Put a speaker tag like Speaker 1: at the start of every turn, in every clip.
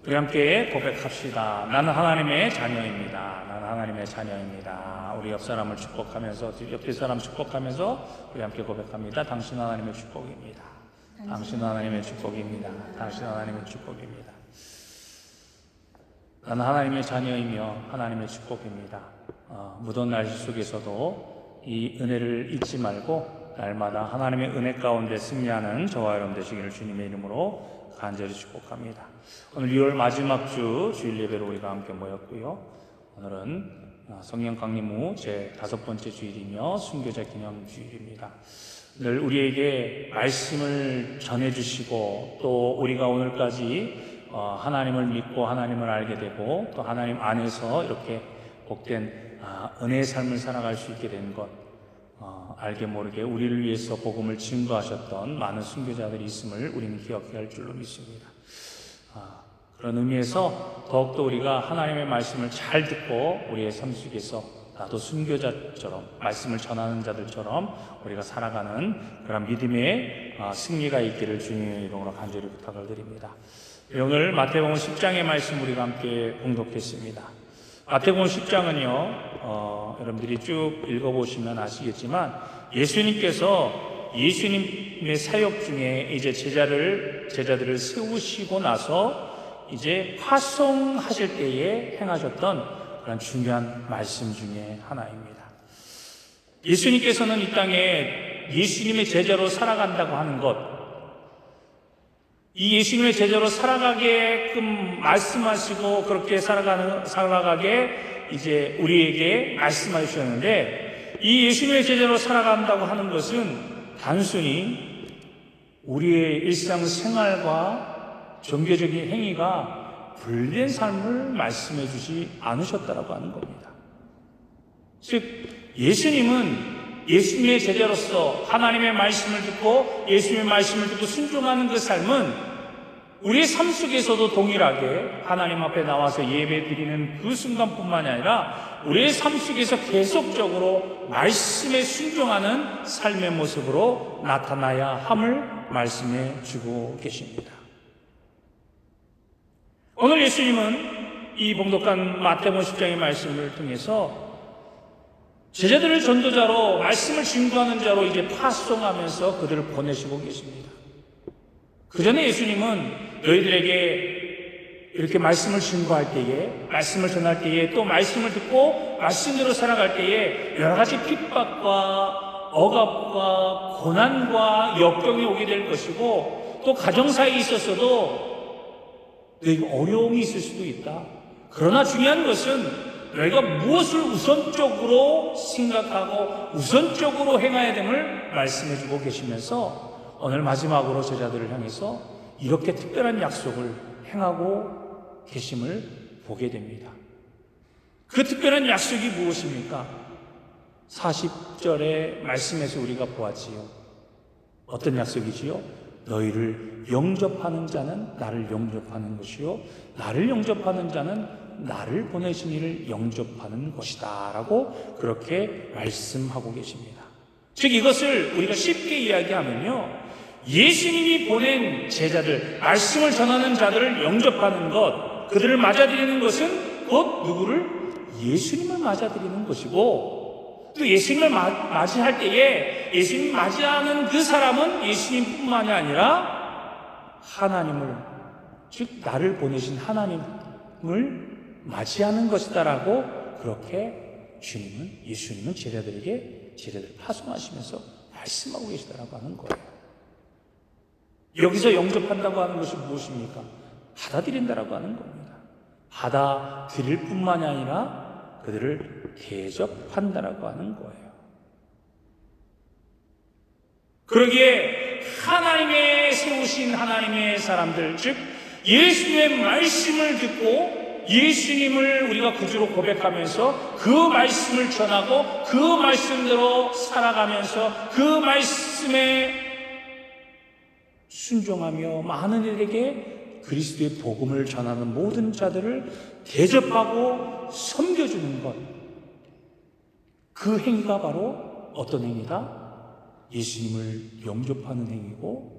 Speaker 1: 우리 함께 고백합시다. 나는 하나님의 자녀입니다. 나는 하나님의 자녀입니다. 우리 옆 사람을 축복하면서, 옆 사람 축복하면서 우리 함께 고백합니다. 당신 하나님의 축복입니다. 당신 하나님의 축복입니다. 당신 하나님의 축복입니다. 나는 하나님의 자녀이며 하나님의 축복입니다. 무더운 날씨 속에서도 이 은혜를 잊지 말고 날마다 하나님의 은혜 가운데 승리하는 저와 여러분 되시기를 주님의 이름으로 간절히 축복합니다. 오늘 6월 마지막 주 주일 예배로 우리가 함께 모였고요. 오늘은 성령 강림 후 제 5번째 주일이며 순교자 기념 주일입니다. 늘 우리에게 말씀을 전해주시고 또 우리가 오늘까지 하나님을 믿고 하나님을 알게 되고 또 하나님 안에서 이렇게 복된 은혜의 삶을 살아갈 수 있게 된 것, 알게 모르게 우리를 위해서 복음을 증거하셨던 많은 순교자들이 있음을 우리는 기억해야 할 줄로 믿습니다. 그런 의미에서 더욱더 우리가 하나님의 말씀을 잘 듣고 우리의 삶 속에서 나도 순교자처럼 말씀을 전하는 자들처럼 우리가 살아가는 그런 믿음의 승리가 있기를 주님의 이름으로 간절히 부탁을 드립니다. 오늘 마태복음 10장의 말씀 우리가 함께 공독했습니다. 마태복음 10장은요, 여러분들이 쭉 읽어보시면 아시겠지만 예수님께서 예수님의 사역 중에 이제 제자들을 세우시고 나서 이제 파송하실 때에 행하셨던 그런 중요한 말씀 중에 하나입니다. 예수님께서는 이 땅에 예수님의 제자로 살아간다고 하는 것, 이 예수님의 제자로 살아가게끔 말씀하시고 그렇게 살아가게 이제 우리에게 말씀해 주셨는데, 이 예수님의 제자로 살아간다고 하는 것은 단순히 우리의 일상생활과 종교적인 행위가 분리된 삶을 말씀해 주지 않으셨다라고 하는 겁니다. 즉 예수님은 예수님의 제자로서 하나님의 말씀을 듣고 예수님의 말씀을 듣고 순종하는 그 삶은 우리의 삶 속에서도 동일하게 하나님 앞에 나와서 예배 드리는 그 순간뿐만이 아니라 우리의 삶 속에서 계속적으로 말씀에 순종하는 삶의 모습으로 나타나야 함을 말씀해 주고 계십니다. 오늘 예수님은 이 봉독한 마태복음 10장의 말씀을 통해서 제자들을 전도자로 말씀을 증거하는 자로 이제 파송하면서 그들을 보내시고 계십니다. 그 전에 예수님은 너희들에게 이렇게 말씀을 증거할 때에, 말씀을 전할 때에, 또 말씀을 듣고 말씀대로 살아갈 때에 여러 가지 핍박과 억압과 고난과 역경이 오게 될 것이고, 또 가정사에 있어서도 너희가 어려움이 있을 수도 있다. 그러나 중요한 것은 너희가 무엇을 우선적으로 생각하고 우선적으로 행해야 됨을 말씀해주고 계시면서 오늘 마지막으로 제자들을 향해서 이렇게 특별한 약속을 행하고 계심을 보게 됩니다. 그 특별한 약속이 무엇입니까? 40절의 말씀에서 우리가 보았지요. 어떤 약속이지요? 너희를 영접하는 자는 나를 영접하는 것이요, 나를 영접하는 자는 나를 보내신 이를 영접하는 것이다 라고 그렇게 말씀하고 계십니다. 즉 이것을 우리가 쉽게 이야기하면요, 예수님이 보낸 제자들, 말씀을 전하는 자들을 영접하는 것, 그들을 맞아들이는 것은 곧 누구를? 예수님을 맞아들이는 것이고, 또 예수님을 맞이할 때에 예수님 맞이하는 그 사람은 예수님뿐만이 아니라 하나님을, 즉 나를 보내신 하나님을 맞이하는 것이다라고 그렇게 예수님은 제자들을 파송하시면서 말씀하고 계시다라고 하는 거예요. 여기서 영접한다고 하는 것이 무엇입니까? 받아들인다라고 하는 겁니다. 받아들일 뿐만이 아니라 그들을 대접한다라고 하는 거예요. 그러기에 하나님의 세우신 하나님의 사람들, 즉 예수님의 말씀을 듣고 예수님을 우리가 구주로 고백하면서 그 말씀을 전하고 그 말씀대로 살아가면서 그 말씀에 순종하며 많은 이들에게 그리스도의 복음을 전하는 모든 자들을 대접하고 섬겨주는 것, 그 행위가 바로 어떤 행위다? 예수님을 영접하는 행위고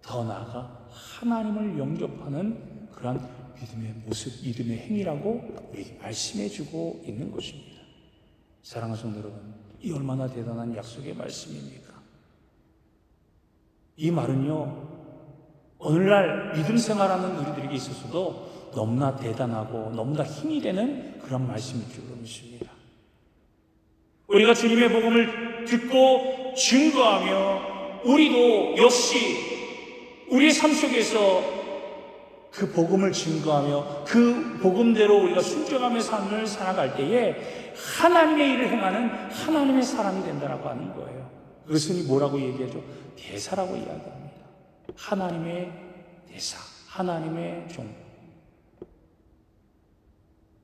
Speaker 1: 더 나아가 하나님을 영접하는 그러한 믿음의 모습, 믿음의 행위라고 우리에게 말씀해주고 있는 것입니다. 사랑하는 성도 여러분, 이 얼마나 대단한 약속의 말씀입니까? 이 말은요, 오늘날 믿음 생활하는 우리들에게 있어서도 너무나 대단하고 너무나 힘이 되는 그런 말씀일 줄로 믿습니다. 우리가 주님의 복음을 듣고 증거하며 우리도 역시 우리의 삶 속에서 그 복음을 증거하며 그 복음대로 우리가 순종하며 삶을 살아갈 때에 하나님의 일을 행하는 하나님의 사람이 된다라고 하는 거예요. 그것은 뭐라고 얘기하죠? 대사라고 이야기합니다. 하나님의 대사, 하나님의 종.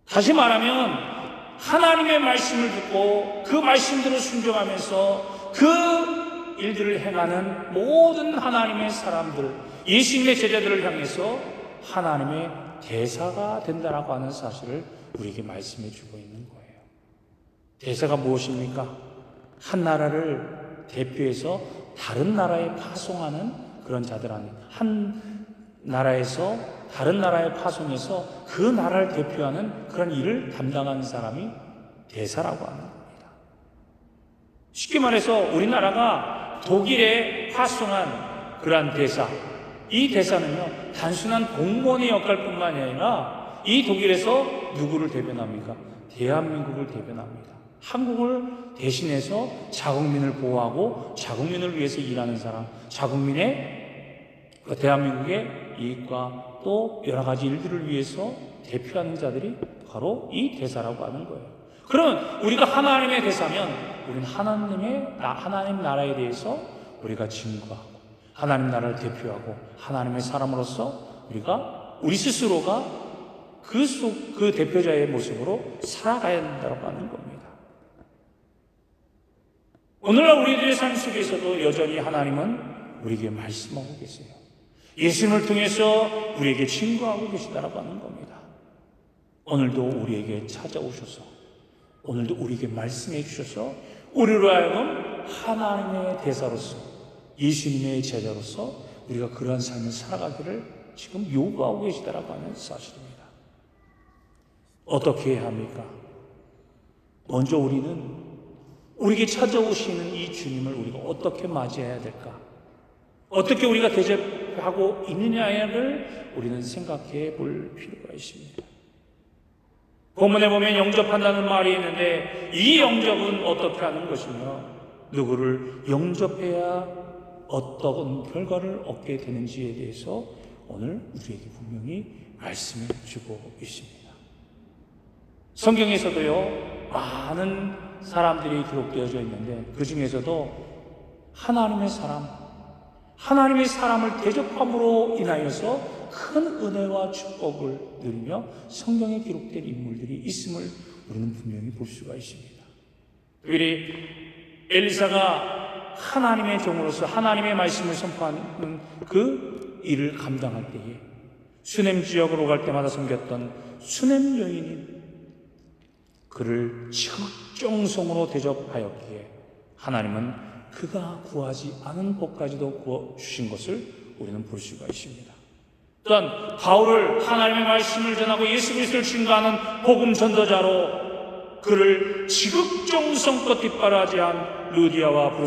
Speaker 1: 다시 말하면 하나님의 말씀을 듣고 그 말씀대로 순종하면서 그 일들을 행하는 모든 하나님의 사람들, 예수님의 제자들을 향해서 하나님의 대사가 된다라고 하는 사실을 우리에게 말씀해 주고 있는 거예요. 대사가 무엇입니까? 한 나라를 대표해서 다른 나라에 파송하는 그런 자들 아닙니다. 한 나라에서 다른 나라에 파송해서 그 나라를 대표하는 그런 일을 담당하는 사람이 대사라고 하는 겁니다. 쉽게 말해서 우리나라가 독일에 파송한 그러한 대사, 이 대사는요 단순한 공무원의 역할뿐만이 아니라 이 독일에서 누구를 대변합니까? 대한민국을 대변합니다. 한국을 대신해서 자국민을 보호하고 자국민을 위해서 일하는 사람, 자국민의 대한민국의 이익과 또 여러 가지 일들을 위해서 대표하는 자들이 바로 이 대사라고 하는 거예요. 그러면 우리가 하나님의 대사면 우리는 하나님 나라에 대해서 우리가 증거하고 하나님 나라를 대표하고 하나님의 사람으로서 우리 스스로가 그 대표자의 모습으로 살아가야 된다고 하는 겁니다. 오늘날 우리들의 삶 속에서도 여전히 하나님은 우리에게 말씀하고 계세요. 예수님을 통해서 우리에게 증거하고 계시다라고 하는 겁니다. 오늘도 우리에게 찾아오셔서 오늘도 우리에게 말씀해 주셔서 우리로 하여금 하나님의 대사로서 예수님의 제자로서 우리가 그러한 삶을 살아가기를 지금 요구하고 계시다라고 하는 사실입니다. 어떻게 해야 합니까? 먼저 우리는 우리에게 찾아오시는 이 주님을 우리가 어떻게 맞이해야 될까? 어떻게 우리가 대접하고 있느냐를 우리는 생각해 볼 필요가 있습니다. 본문에 보면 영접한다는 말이 있는데 이 영접은 어떻게 하는 것이며 누구를 영접해야 어떤 결과를 얻게 되는지에 대해서 오늘 우리에게 분명히 말씀해 주고 있습니다. 성경에서도요 많은 사람들이 기록되어져 있는데 그 중에서도 하나님의 사람을 대접함으로 인하여서 큰 은혜와 축복을 누리며 성경에 기록된 인물들이 있음을 우리는 분명히 볼 수가 있습니다. 특별히 엘리사가 하나님의 종으로서 하나님의 말씀을 선포하는 그 일을 감당할 때에 수넴 지역으로 갈 때마다 섬겼던 수넴 여인이 그를 적정성으로 대접하였기에 하나님은 그가 구하지 않은 복까지도 구워 주신 것을 우리는 볼 수가 있습니다. 또한 바울을 하나님의 말씀을 전하고 예수 그리스도를 증거하는 복음 전도자로 그를 지극정성껏 뒷바라지한 루디아와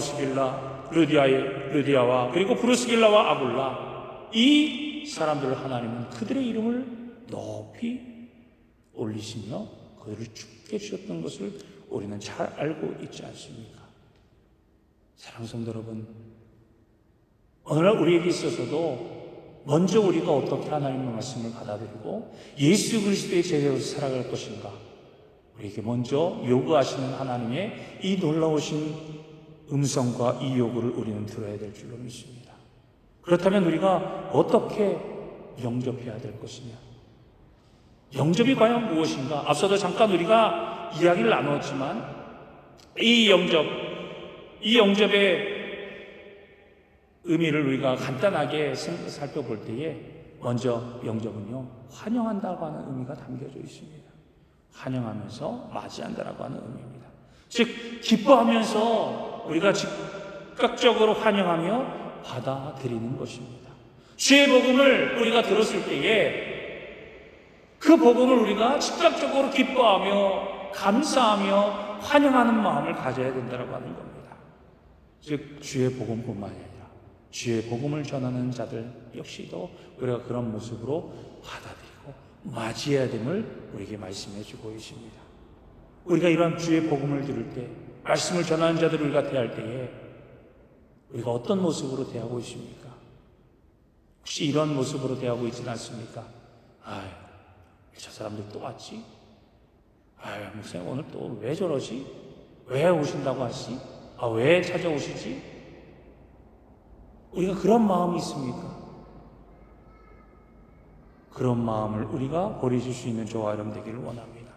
Speaker 1: 그리고 브루스길라와 아굴라, 이 사람들을 하나님은 그들의 이름을 높이 올리시며 그들을 죽게 해주셨던 것을 우리는 잘 알고 있지 않습니까? 사랑하는 성도 여러분, 오늘날 우리에게 있어서도 먼저 우리가 어떻게 하나님의 말씀을 받아들이고 예수 그리스도의 제자로서 살아갈 것인가, 우리에게 먼저 요구하시는 하나님의 이 놀라우신 음성과 이 요구를 우리는 들어야 될 줄로 믿습니다. 그렇다면 우리가 어떻게 영접해야 될 것이냐? 영접이 과연 무엇인가? 앞서도 잠깐 우리가 이야기를 나눴지만 이 영접의 의미를 우리가 간단하게 살펴볼 때에 먼저 영접은요 환영한다고 하는 의미가 담겨져 있습니다. 환영하면서 맞이한다라고 하는 의미입니다. 즉 기뻐하면서 우리가 즉각적으로 환영하며 받아들이는 것입니다. 주의 복음을 우리가 들었을 때에 그 복음을 우리가 즉각적으로 기뻐하며 감사하며 환영하는 마음을 가져야 된다고 하는 겁니다. 즉 주의 복음뿐만이 아니라 주의 복음을 전하는 자들 역시도 우리가 그런 모습으로 받아들이고 맞이해야 됨을 우리에게 말씀해 주고 계십니다. 우리가 이러한 주의 복음을 들을 때, 말씀을 전하는 자들을 우리가 대할 때에 우리가 어떤 모습으로 대하고 있습니까? 혹시 이런 모습으로 대하고 있지는 않습니까? 아유, 저 사람들 또 왔지? 아유, 목사님 오늘 또 왜 저러지? 왜 오신다고 하시? 왜 찾아오시지? 우리가 그런 마음이 있습니까? 그런 마음을 우리가 버리실 수 있는 저와 여러분 되기를 원합니다.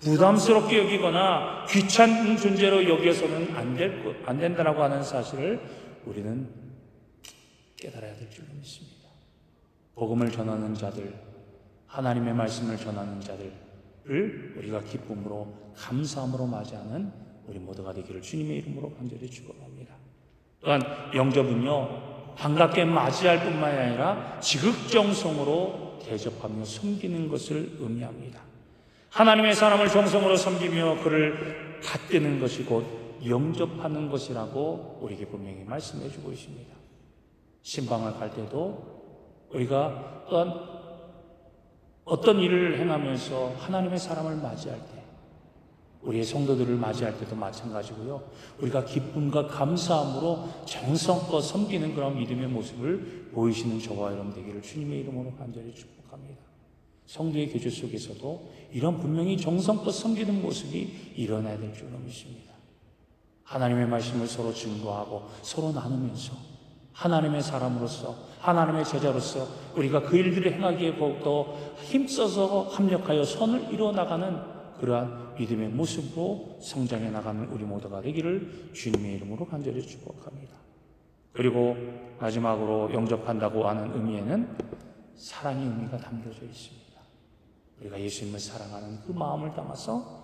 Speaker 1: 부담스럽게 여기거나 귀찮은 존재로 여겨서는 안 된다라고 하는 사실을 우리는 깨달아야 될 줄로 믿습니다. 복음을 전하는 자들, 하나님의 말씀을 전하는 자들을 우리가 기쁨으로 감사함으로 맞이하는 우리 모두가 되기를 주님의 이름으로 간절히 축원합니다. 또한 영접은요, 반갑게 맞이할 뿐만이 아니라 지극정성으로 대접하며 섬기는 것을 의미합니다. 하나님의 사람을 정성으로 섬기며 그를 받드는 것이 곧 영접하는 것이라고 우리에게 분명히 말씀해 주고 있습니다. 신방을 갈 때도 우리가 어떤 일을 행하면서 하나님의 사람을 맞이할 때, 우리의 성도들을 맞이할 때도 마찬가지고요. 우리가 기쁨과 감사함으로 정성껏 섬기는 그런 믿음의 모습을 보이시는 저와 여러분 되기를 주님의 이름으로 간절히 축복합니다. 성도의 교제 속에서도 이런 분명히 정성껏 섬기는 모습이 일어나야 될 줄로 믿습니다. 하나님의 말씀을 서로 증거하고 서로 나누면서 하나님의 사람으로서, 하나님의 제자로서 우리가 그 일들을 행하기에 더욱더 힘써서 합력하여 선을 이루어나가는 그러한 믿음의 모습으로 성장해 나가는 우리 모두가 되기를 주님의 이름으로 간절히 축복합니다. 그리고 마지막으로 영접한다고 하는 의미에는 사랑의 의미가 담겨져 있습니다. 우리가 예수님을 사랑하는 그 마음을 담아서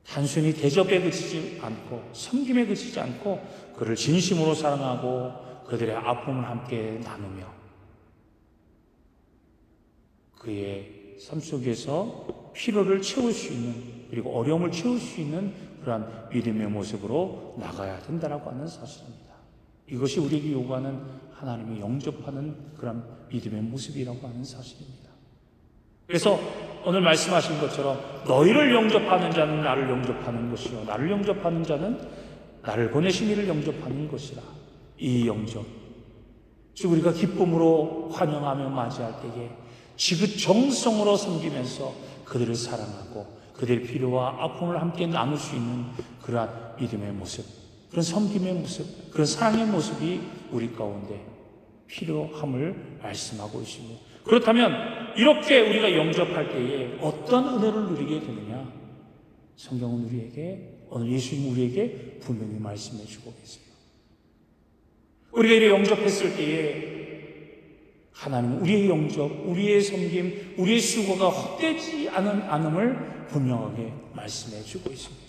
Speaker 1: 단순히 대접에 그치지 않고 섬김에 그치지 않고 그를 진심으로 사랑하고 그들의 아픔을 함께 나누며 그의 삶 속에서 필요를 채울 수 있는, 그리고 어려움을 채울 수 있는 그러한 믿음의 모습으로 나가야 된다고 하는 사실입니다. 이것이 우리에게 요구하는 하나님이 영접하는 그런 믿음의 모습이라고 하는 사실입니다. 그래서 오늘 말씀하신 것처럼 너희를 영접하는 자는 나를 영접하는 것이요 나를 영접하는 자는 나를 보내신 이를 영접하는 것이라. 이 영접, 즉 우리가 기쁨으로 환영하며 맞이할 때에 지극정성으로 섬기면서 그들을 사랑하고 그들의 필요와 아픔을 함께 나눌 수 있는 그러한 믿음의 모습, 그런 섬김의 모습, 그런 사랑의 모습이 우리 가운데 필요함을 말씀하고 있습니다. 그렇다면 이렇게 우리가 영접할 때에 어떤 은혜를 누리게 되느냐? 성경은 우리에게, 오늘 예수님 우리에게 분명히 말씀해 주고 계세요. 우리가 이렇게 영접했을 때에 하나님은 우리의 영접, 우리의 섬김, 우리의 수고가 헛되지 않음을 분명하게 말씀해 주고 있습니다.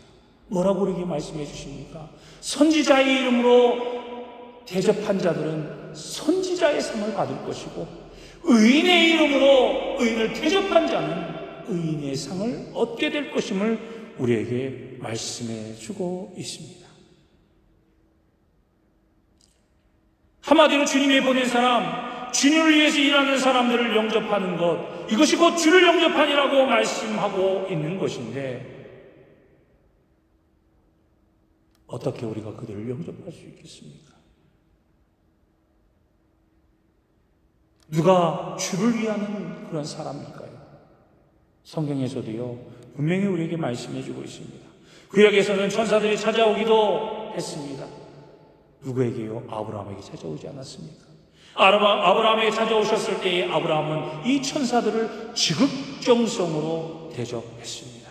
Speaker 1: 뭐라고 우리에게 말씀해 주십니까? 선지자의 이름으로 대접한 자들은 선지자의 상을 받을 것이고 의인의 이름으로 의인을 대접한 자는 의인의 상을 얻게 될 것임을 우리에게 말씀해 주고 있습니다. 한마디로 주님이 보낸 사람, 주님을 위해서 일하는 사람들을 영접하는 것, 이것이 곧 주를 영접하니라고 말씀하고 있는 것인데 어떻게 우리가 그들을 영접할 수 있겠습니까? 누가 주를 위하는 그런 사람일까요? 성경에서도요 분명히 우리에게 말씀해 주고 있습니다. 구약에서는 천사들이 찾아오기도 했습니다. 누구에게요? 아브라함에게 찾아오지 않았습니까? 아브라함에게 찾아오셨을 때에 아브라함은 이 천사들을 지극정성으로 대접했습니다.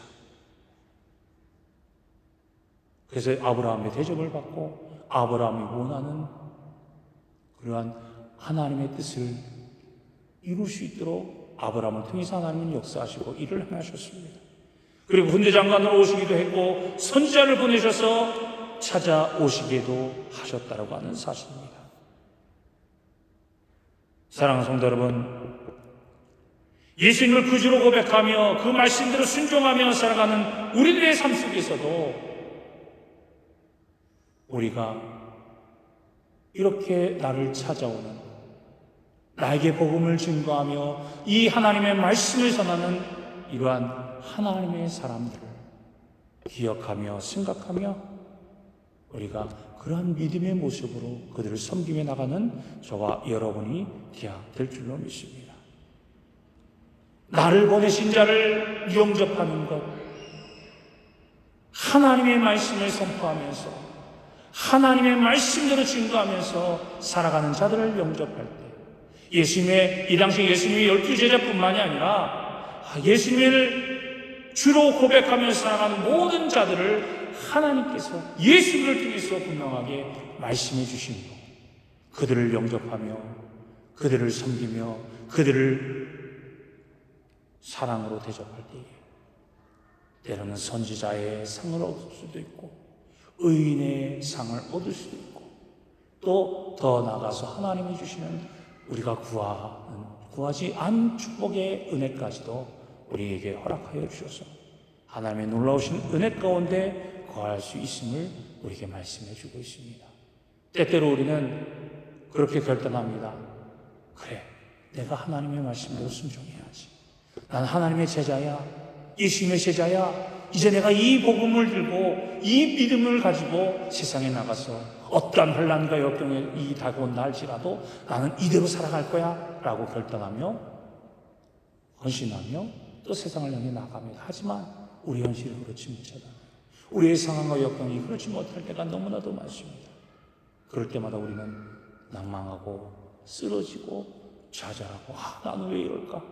Speaker 1: 그래서 아브라함의 대접을 받고 아브라함이 원하는 그러한 하나님의 뜻을 이룰 수 있도록 아브라함을 통해서 하나님은 역사하시고 일을 행하셨습니다. 그리고 군대장관으로 오시기도 했고 선지자를 보내셔서 찾아오시기도 하셨다고 하는 사실입니다. 사랑하는 성도 여러분, 예수님을 구주로 고백하며 그 말씀대로 순종하며 살아가는 우리들의 삶 속에서도 우리가 이렇게 나를 찾아오는, 나에게 복음을 증거하며 이 하나님의 말씀을 전하는 이러한 하나님의 사람들을 기억하며 생각하며 우리가 그러한 믿음의 모습으로 그들을 섬기며 나가는 저와 여러분이 되어야 될 줄로 믿습니다. 나를 보내신 자를 영접하는 것, 하나님의 말씀을 선포하면서 하나님의 말씀대로 증거하면서 살아가는 자들을 영접할 때, 이 당시 예수님의 12제자뿐만이 아니라 예수님을 주로 고백하면서 살아가는 모든 자들을 하나님께서 예수를 통해서 분명하게 말씀해 주시므로 그들을 영접하며 그들을 섬기며 그들을 사랑으로 대접할 때에 때로는 선지자의 상을 얻을 수도 있고 의인의 상을 얻을 수도 있고 또 더 나아가서 하나님이 주시는 우리가 구하지 않은 축복의 은혜까지도 우리에게 허락하여 주셔서 하나님의 놀라우신 은혜 가운데 거할 수 있음을 우리에게 말씀해 주고 있습니다. 때때로 우리는 그렇게 결단합니다. 그래, 내가 하나님의 말씀대로 순종해야지. 난 하나님의 제자야, 예수님의 제자야. 이제 내가 이 복음을 들고 이 믿음을 가지고 세상에 나가서 어떠한 혼란과 역경이 다가온다 할지라도 나는 이대로 살아갈 거야 라고 결단하며 헌신하며 또 세상을 향해 나갑니다. 하지만 우리 현실은 그렇지 못하잖아요. 우리의 상황과 역경이 그렇지 못할 때가 너무나도 많습니다. 그럴 때마다 우리는 낭망하고 쓰러지고 좌절하고 나는 왜 이럴까?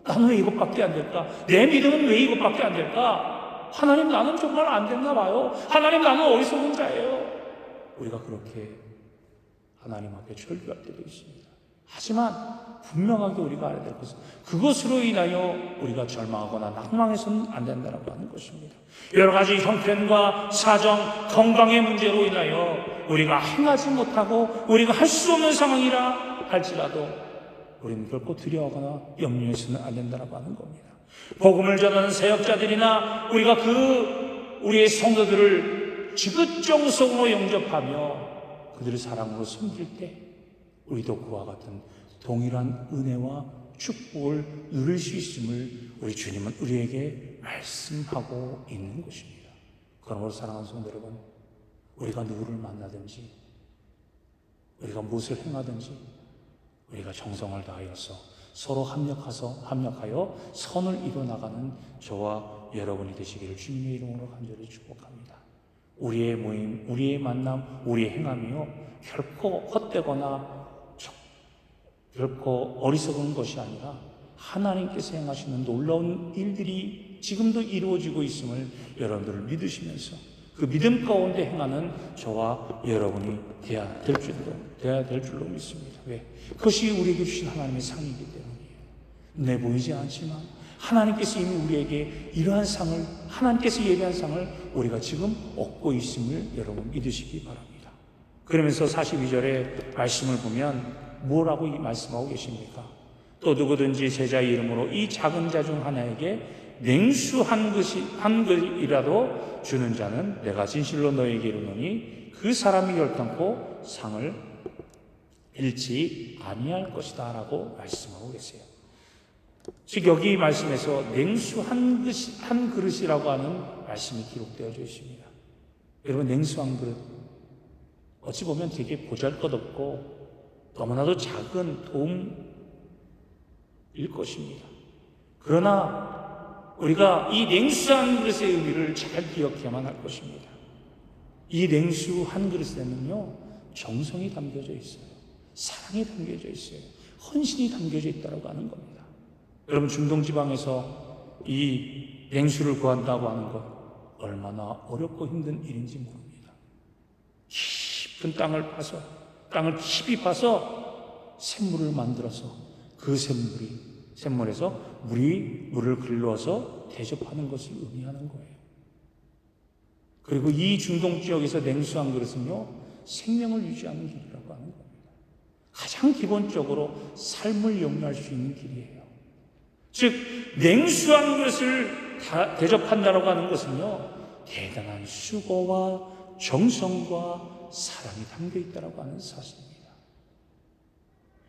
Speaker 1: 나는 왜 이것밖에 안 될까? 내 믿음은 왜 이것밖에 안 될까? 하나님, 나는 정말 안 됐나 봐요. 하나님, 나는 어리석은 자예요. 우리가 그렇게 하나님 앞에 절규할 때도 있습니다. 하지만 분명하게 우리가 알아야 될 것은 그것으로 인하여 우리가 절망하거나 낭망해서는 안 된다고 하는 것입니다. 여러 가지 형편과 사정, 건강의 문제로 인하여 우리가 행하지 못하고 우리가 할 수 없는 상황이라 할지라도 우리는 결코 두려워하거나 염려해서는 안 된다고 하는 겁니다. 복음을 전하는 사역자들이나 우리가 우리의 성도들을 지긋정성으로 영접하며 그들을 사랑으로 섬길 때 우리도 그와 같은 동일한 은혜와 축복을 누릴 수 있음을 우리 주님은 우리에게 말씀하고 있는 것입니다. 그러므로 사랑하는 성도 여러분, 우리가 누구를 만나든지 우리가 무엇을 행하든지 우리가 정성을 다하여서 서로 합력하여 선을 이뤄나가는 저와 여러분이 되시기를 주님의 이름으로 간절히 축복합니다. 우리의 모임, 우리의 만남, 우리의 행함이요 결코 헛되거나 결코 어리석은 것이 아니라 하나님께서 행하시는 놀라운 일들이 지금도 이루어지고 있음을 여러분들을 믿으시면서 그 믿음 가운데 행하는 저와 여러분이 되어야 될 줄로 믿습니다. 왜? 그것이 우리에게 주신 하나님의 상이기 때문이에요. 눈에 보이지 않지만 하나님께서 이미 우리에게 이러한 상을, 하나님께서 예비한 상을 우리가 지금 얻고 있음을 여러분 믿으시기 바랍니다. 그러면서 42절의 말씀을 보면 뭐라고 말씀하고 계십니까? 또 누구든지 제자의 이름으로 이 작은 자 중 하나에게 냉수 한 그릇이라도 주는 자는 내가 진실로 너에게 이르노니 그 사람이 결단코 상을 잃지 아니할 것이다 라고 말씀하고 계세요. 즉 여기 말씀에서 냉수 한 그릇이라고 하는 말씀이 기록되어져 있습니다. 여러분, 냉수 한 그릇 어찌 보면 되게 보잘것없고 너무나도 작은 도움일 것입니다. 그러나 우리가 이 냉수 한 그릇의 의미를 잘 기억해야만 할 것입니다. 이 냉수 한 그릇에는요 정성이 담겨져 있어요. 사랑이 담겨져 있어요. 헌신이 담겨져 있다고 하는 겁니다. 여러분, 중동지방에서 이 냉수를 구한다고 하는 것 얼마나 어렵고 힘든 일인지 모릅니다. 깊은 땅을 깊이 파서 샘물을 만들어서 그 샘물에서 물을 길러서 대접하는 것을 의미하는 거예요. 그리고 이 중동 지역에서 냉수 한 그릇은요 생명을 유지하는 길이라고 하는 겁니다. 가장 기본적으로 삶을 영위할 수 있는 길이에요. 즉 냉수한 것을 대접한다라고 하는 것은요, 대단한 수고와 정성과 사랑이 담겨 있다라고 하는 사실입니다.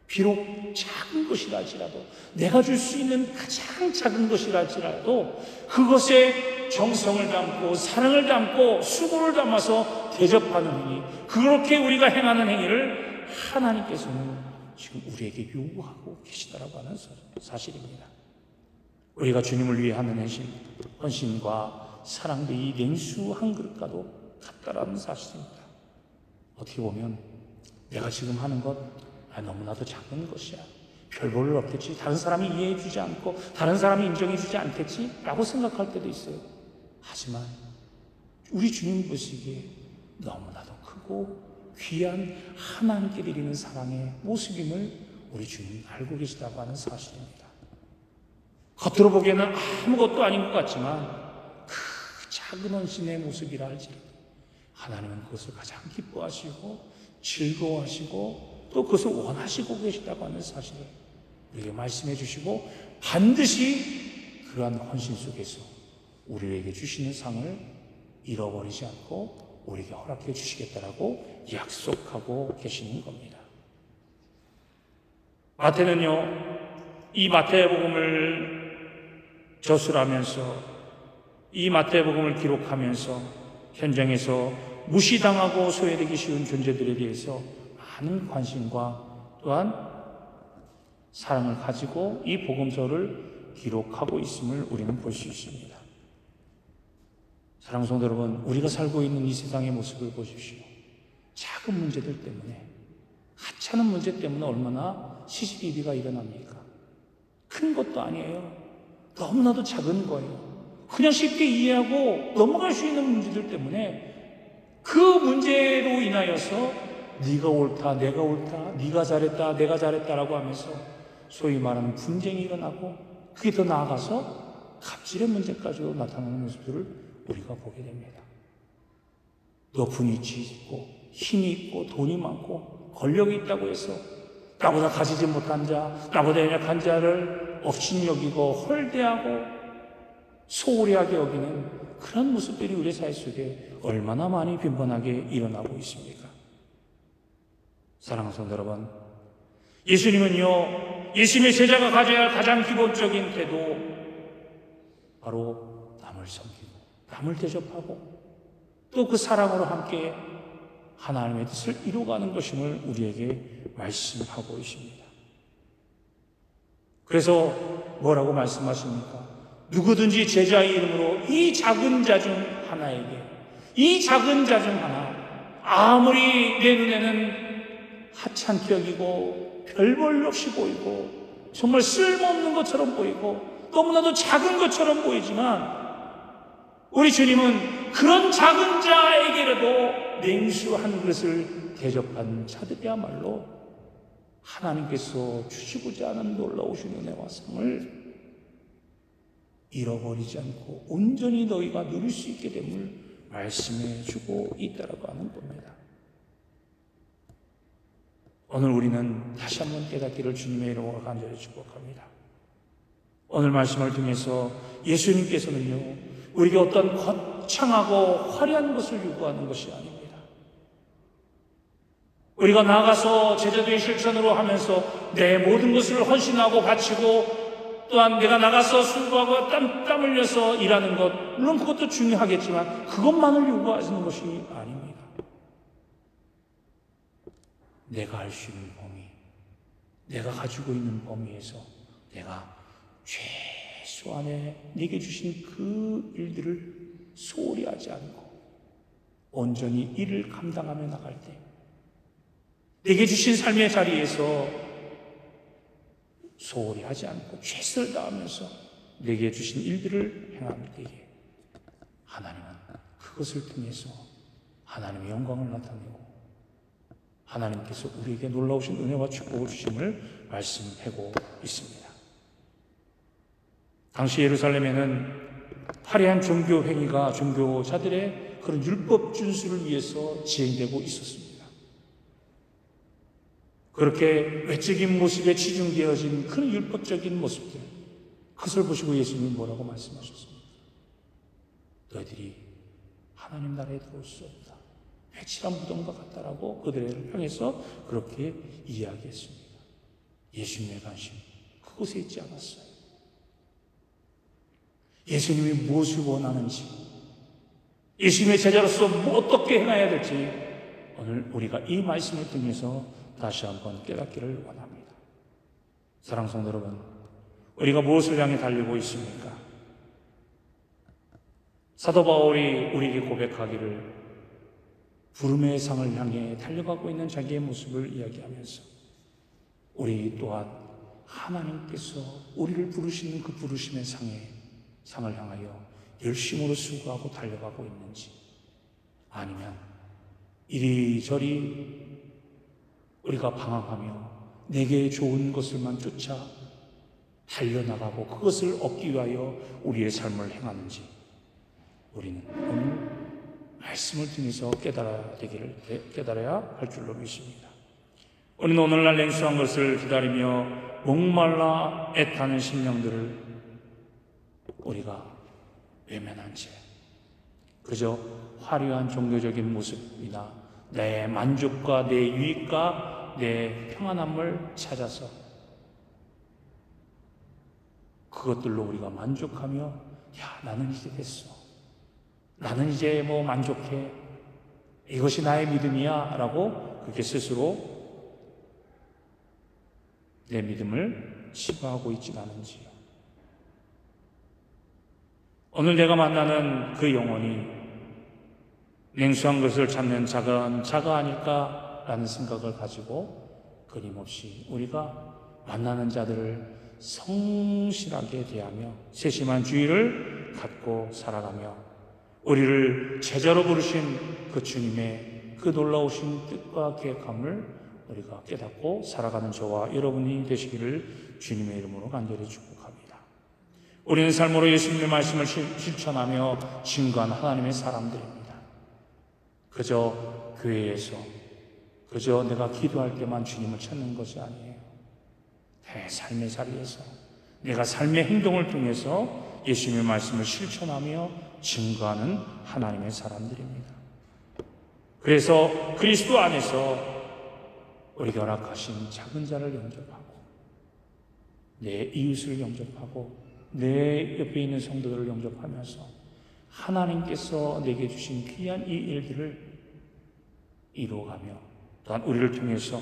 Speaker 1: 비록 작은 것이라지라도, 내가 줄 수 있는 가장 작은 것이라지라도 그것에 정성을 담고 사랑을 담고 수고를 담아서 대접하는 행위, 그렇게 우리가 행하는 행위를 하나님께서는 지금 우리에게 요구하고 계시다라고 하는 사실입니다. 우리가 주님을 위해 하는 헌신과 사랑도 이 냉수 한 그릇과도 같다라는 사실입니다. 어떻게 보면 내가 지금 하는 것 너무나도 작은 것이야, 별 볼일 없겠지, 다른 사람이 이해해 주지 않고 다른 사람이 인정해 주지 않겠지 라고 생각할 때도 있어요. 하지만 우리 주님 보시기에 너무나도 크고 귀한 하나님께 드리는 사랑의 모습임을 우리 주님 알고 계시다고 하는 사실입니다. 겉으로 보기에는 아무것도 아닌 것 같지만 그 작은 헌신의 모습이라 할지라도 하나님은 그것을 가장 기뻐하시고 즐거워하시고 또 그것을 원하시고 계시다고 하는 사실을 우리에게 말씀해 주시고, 반드시 그러한 헌신 속에서 우리에게 주시는 상을 잃어버리지 않고 우리에게 허락해 주시겠다라고 약속하고 계시는 겁니다. 마태는요, 이 마태복음을 저술하면서, 이 마태복음을 기록하면서 현장에서 무시당하고 소외되기 쉬운 존재들에 대해서 많은 관심과 또한 사랑을 가지고 이 복음서를 기록하고 있음을 우리는 볼 수 있습니다. 사랑하는 성도 여러분, 우리가 살고 있는 이 세상의 모습을 보십시오. 작은 문제들 때문에, 하찮은 문제 때문에 얼마나 시시비비가 일어납니까? 큰 것도 아니에요. 너무나도 작은 거예요. 그냥 쉽게 이해하고 넘어갈 수 있는 문제들 때문에 그 문제로 인하여서 네가 옳다, 내가 옳다, 네가 잘했다, 내가 잘했다라고 하면서 소위 말하는 분쟁이 일어나고, 그게 더 나아가서 갑질의 문제까지도 나타나는 모습들을 우리가 보게 됩니다. 높은 위치에 있고 힘이 있고 돈이 많고 권력이 있다고 해서 나보다 가지지 못한 자, 나보다 연약한 자를 업신여기고 헐대하고 소홀히 하게 여기는 그런 모습들이 우리 사회 속에 얼마나 많이 빈번하게 일어나고 있습니까? 사랑하는 성도 여러분, 예수님은요, 예수님의 제자가 가져야 할 가장 기본적인 태도, 바로 남을 섬기고 남을 대접하고 또 그 사랑으로 함께 하나님의 뜻을 이루어가는 것임을 우리에게 말씀하고 있습니다. 그래서 뭐라고 말씀하십니까? 누구든지 제자의 이름으로 이 작은 자 중 하나에게, 이 작은 자 중 하나, 아무리 내 눈에는 하찮게 여기고 별 볼 없이 보이고 정말 쓸모없는 것처럼 보이고 너무나도 작은 것처럼 보이지만, 우리 주님은 그런 작은 자에게라도 냉수 한 그릇을 대접한 자들이야말로 하나님께서 주시고자 하는 놀라우신 은혜와 상을 잃어버리지 않고 온전히 너희가 누릴 수 있게 됨을 말씀해 주고 있다라고 하는 겁니다. 오늘 우리는 다시 한번 깨닫기를 주님의 이름으로 간절히 축복합니다. 오늘 말씀을 통해서 예수님께서는요, 우리에게 어떤 거창하고 화려한 것을 요구하는 것이 아닙니다. 우리가 나아가서 제자도의 실천으로 하면서 내 모든 것을 헌신하고 바치고, 또한 내가 나가서 수고하고 땀 흘려서 일하는 것, 물론 그것도 중요하겠지만 그것만을 요구하시는 것이 아닙니다. 내가 할 수 있는 범위, 내가 가지고 있는 범위에서 내가 최소한의 내게 주신 그 일들을 소홀히 하지 않고 온전히 일을 감당하며 나갈 때, 내게 주신 삶의 자리에서 소홀히 하지 않고 최선을 다하면서 내게 주신 일들을 행할 때에 하나님은 그것을 통해서 하나님의 영광을 나타내고 하나님께서 우리에게 놀라우신 은혜와 축복을 주심을 말씀하고 있습니다. 당시 예루살렘에는 화려한 종교 행위가 종교자들의 그런 율법 준수를 위해서 진행되고 있었습니다. 그렇게 외적인 모습에 치중되어진 그런 율법적인 모습들, 그것을 보시고 예수님이 뭐라고 말씀하셨습니까? 너희들이 하나님 나라에 들어올 수 없다. 회칠한 무덤과 같다라고 그들을 향해서 그렇게 이야기했습니다. 예수님의 관심 그곳에 있지 않았어요. 예수님이 무엇을 원하는지, 예수님의 제자로서 어떻게 행해야 될지 오늘 우리가 이 말씀을 통해서 다시 한번 깨닫기를 원합니다. 사랑하는 성도 여러분, 우리가 무엇을 향해 달리고 있습니까? 사도 바울이 우리에게 고백하기를 부름의 상을 향해 달려가고 있는 자기의 모습을 이야기하면서 우리 또한 하나님께서 우리를 부르시는 그 부르심의 상을 향하여 열심으로 수고하고 달려가고 있는지, 아니면 이리저리 우리가 방황하며 내게 좋은 것을만 쫓아 달려나가고 그것을 얻기 위하여 우리의 삶을 행하는지 우리는 오늘 말씀을 통해서 깨달아야 할 줄로 믿습니다. 우리는 오늘날 냉수한 것을 기다리며 목말라 애타는 심령들을 우리가 외면한 채 그저 화려한 종교적인 모습이나 내 만족과 내 유익과 내 평안함을 찾아서 그것들로 우리가 만족하며 야, 나는 이제 됐어. 나는 이제 뭐 만족해. 이것이 나의 믿음이야 라고 그렇게 스스로 내 믿음을 치부하고 있지 않은지요. 오늘 내가 만나는 그 영혼이 냉수한 것을 찾는 자가 아닐까라는 생각을 가지고 끊임없이 우리가 만나는 자들을 성실하게 대하며 세심한 주의를 갖고 살아가며 우리를 제자로 부르신 그 주님의 그 놀라우신 뜻과 계획함을 우리가 깨닫고 살아가는 저와 여러분이 되시기를 주님의 이름으로 간절히 축복합니다. 우리는 삶으로 예수님의 말씀을 실천하며 증거한 하나님의 사람들입니다. 그저 교회에서 그저 내가 기도할 때만 주님을 찾는 것이 아니에요. 내 삶의 자리에서 내가 삶의 행동을 통해서 예수님의 말씀을 실천하며 증거하는 하나님의 사람들입니다. 그래서 그리스도 안에서 우리에게 허락하신 작은 자를 영접하고 내 이웃을 영접하고 내 옆에 있는 성도들을 영접하면서 하나님께서 내게 주신 귀한 이 일들을 이루어가며 또한 우리를 통해서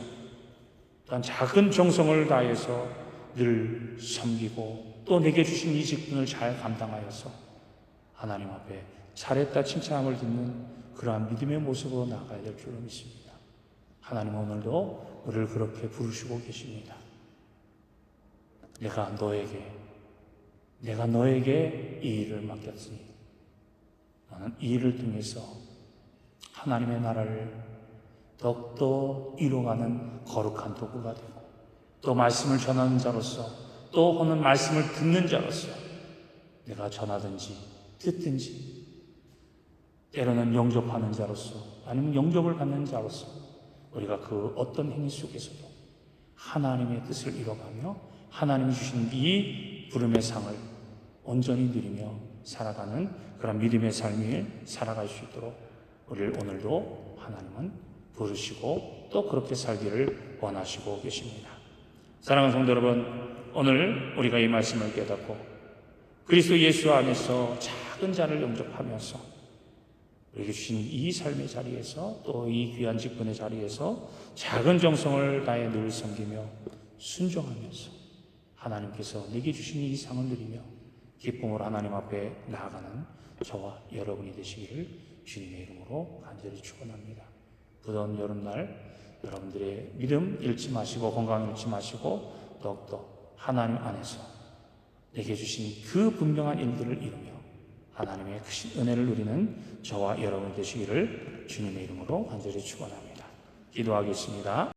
Speaker 1: 또한 작은 정성을 다해서 늘 섬기고 또 내게 주신 이 직분을 잘 감당하여서 하나님 앞에 잘했다 칭찬함을 듣는 그러한 믿음의 모습으로 나아가야 될 줄로 믿습니다. 하나님 오늘도 우리를 그렇게 부르시고 계십니다. 내가 너에게 이 일을 맡겼으니 너는 이 일을 통해서 하나님의 나라를 더욱더 이루어가는 거룩한 도구가 되고 또 말씀을 전하는 자로서 또 혹은 말씀을 듣는 자로서 내가 전하든지 듣든지 때로는 영접하는 자로서 아니면 영접을 받는 자로서 우리가 그 어떤 행위 속에서도 하나님의 뜻을 이뤄가며 하나님이 주신 이 부름의 상을 온전히 누리며 살아가는 그런 믿음의 삶을 살아갈 수 있도록 우리를 오늘도 하나님은 부르시고 또 그렇게 살기를 원하시고 계십니다. 사랑하는 성도 여러분, 오늘 우리가 이 말씀을 깨닫고 그리스도 예수 안에서 작은 자를 영접하면서 우리에게 주신 이 삶의 자리에서 또 이 귀한 직분의 자리에서 작은 정성을 다해 늘 섬기며 순종하면서 하나님께서 내게 주신 이 상을 누리며 기쁨으로 하나님 앞에 나아가는 저와 여러분이 되시기를 주님의 이름으로 간절히 축원합니다. 부드러운 여름날 여러분들의 믿음 잃지 마시고 건강 잃지 마시고 더욱더 하나님 안에서 내게 주신 그 분명한 일들을 이루며 하나님의 크신 은혜를 누리는 저와 여러분이 되시기를 주님의 이름으로 간절히 축원합니다. 기도하겠습니다.